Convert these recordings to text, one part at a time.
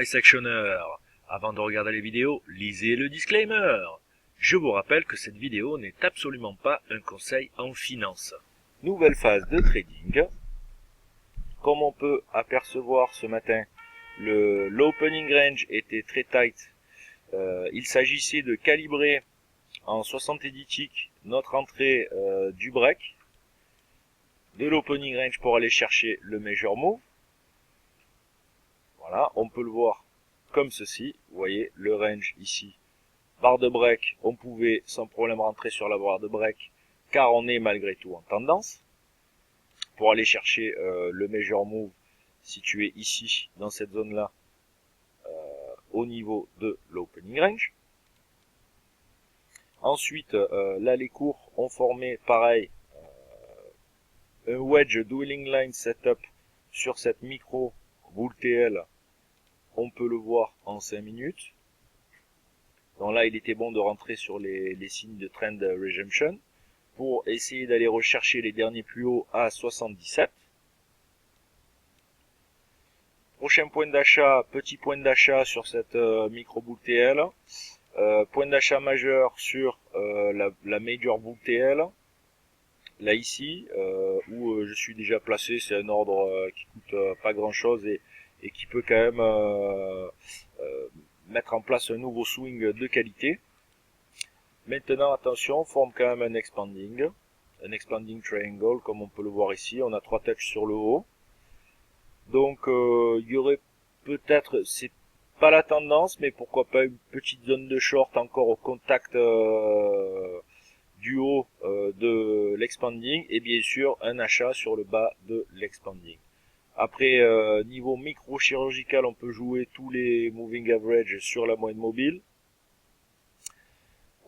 Sectioner. Avant de regarder les vidéos, lisez le disclaimer. Je vous rappelle que cette vidéo n'est absolument pas un conseil en finance. Nouvelle phase de trading. Comme on peut apercevoir ce matin, l'opening range était très tight. Il s'agissait de calibrer en 70 ticks notre entrée du break, de l'opening range pour aller chercher le major move. Voilà, on peut le voir comme ceci. Vous voyez le range ici, barre de break, on pouvait sans problème rentrer sur la barre de break car on est malgré tout en tendance. Pour aller chercher le major move situé ici dans cette zone là au niveau de l'opening range. Ensuite là les cours ont formé pareil un wedge dwelling line setup sur cette micro bull TL. On peut le voir en 5 minutes. Donc là il était bon de rentrer sur les signes de trend resumption pour essayer d'aller rechercher les derniers plus hauts à 77. Prochain point d'achat, petit point d'achat sur cette micro bull TL. Point d'achat majeur sur la major bull TL. Là ici, où je suis déjà placé, c'est un ordre qui coûte pas grand chose et qui peut quand même mettre en place un nouveau swing de qualité. Maintenant attention, on forme quand même un expanding triangle comme on peut le voir ici. On a 3 touches sur le haut. Donc il y aurait peut-être, c'est pas la tendance, mais pourquoi pas une petite zone de short encore au contact du haut de l'expanding, et bien sûr un achat sur le bas de l'expanding. Après niveau micro-chirurgical, on peut jouer tous les moving average sur la moyenne mobile.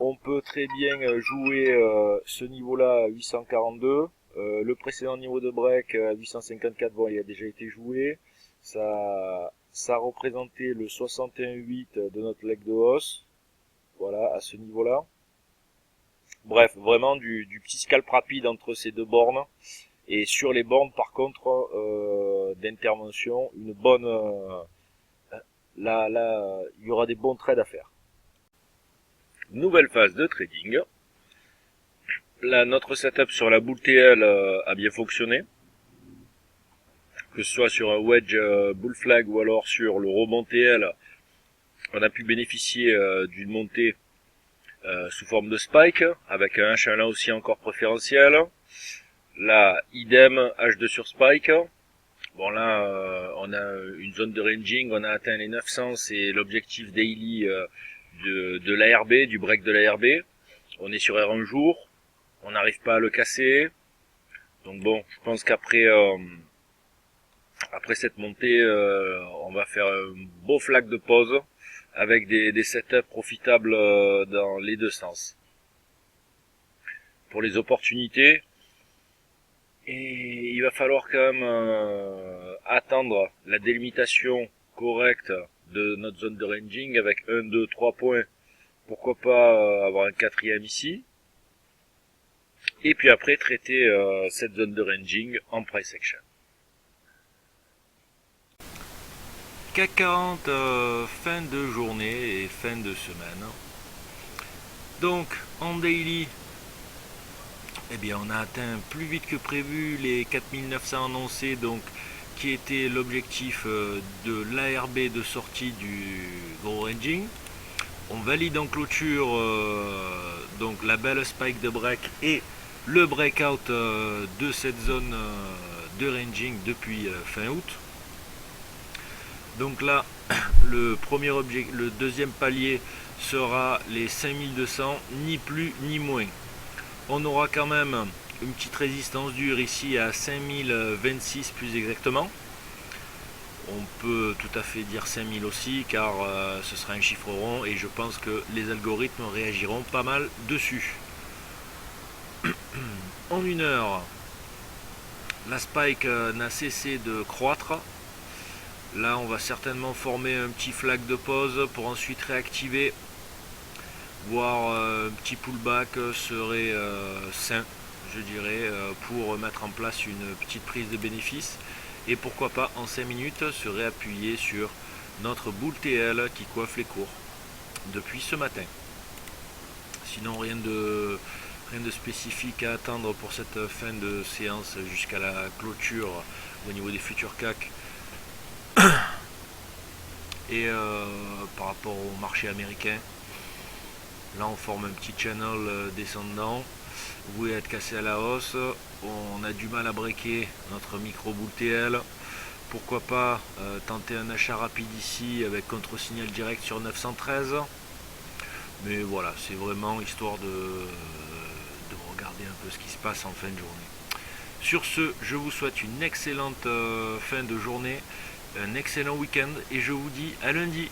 On peut très bien jouer ce niveau-là à 842. Le précédent niveau de break à 854, bon, il a déjà été joué. Ça représentait le 61,8 de notre leg de hausse. Voilà, à ce niveau-là. Bref, vraiment du petit scalp rapide entre ces deux bornes. Et sur les bornes, par contre, d'intervention, une bonne... là, il y aura des bons trades à faire. Nouvelle phase de trading. Là, notre setup sur la bull TL a bien fonctionné. Que ce soit sur un wedge bull flag ou alors sur le rebond TL, on a pu bénéficier d'une montée sous forme de spike, avec un H1 là aussi encore préférentiel. Là, idem, H2 sur spike. Bon là, on a une zone de ranging, on a atteint les 900, c'est l'objectif daily de l'ARB, du break de l'ARB. On est sur R1 jour, on n'arrive pas à le casser. Donc bon, je pense qu'après après cette montée, on va faire un beau flag de pause avec des setups profitables dans les deux sens. Pour les opportunités, et il va falloir quand même attendre la délimitation correcte de notre zone de ranging avec 1, 2, 3 points. Pourquoi pas avoir un quatrième ici. Et puis après traiter cette zone de ranging en price action. CAC 40 fin de journée et fin de semaine. Donc en daily, eh bien on a atteint plus vite que prévu les 4900 annoncés, donc qui était l'objectif de l'ARB de sortie du gros ranging. On valide en clôture donc la belle spike de break et le breakout de cette zone de ranging depuis fin août. Donc là, le deuxième palier sera les 5200, ni plus ni moins. On aura quand même une petite résistance dure ici à 5026 plus exactement. On peut tout à fait dire 5000 aussi car ce sera un chiffre rond et je pense que les algorithmes réagiront pas mal dessus. En une heure, la spike n'a cessé de croître. Là, on va certainement former un petit flag de pause pour ensuite réactiver. Voire un petit pullback serait sain, je dirais, pour mettre en place une petite prise de bénéfice. Et pourquoi pas en 5 minutes se réappuyer sur notre boule TL qui coiffe les cours depuis ce matin. Sinon rien de spécifique à attendre pour cette fin de séance jusqu'à la clôture au niveau des futurs CAC. Et par rapport au marché américain, là on forme un petit channel descendant. Vous pouvez être cassé à la hausse. On a du mal à breaker notre micro boule TL. Pourquoi pas tenter un achat rapide ici avec contre-signal direct sur 913. Mais voilà, c'est vraiment histoire de regarder un peu ce qui se passe en fin de journée. Sur ce, je vous souhaite une excellente fin de journée, un excellent week-end et je vous dis à lundi.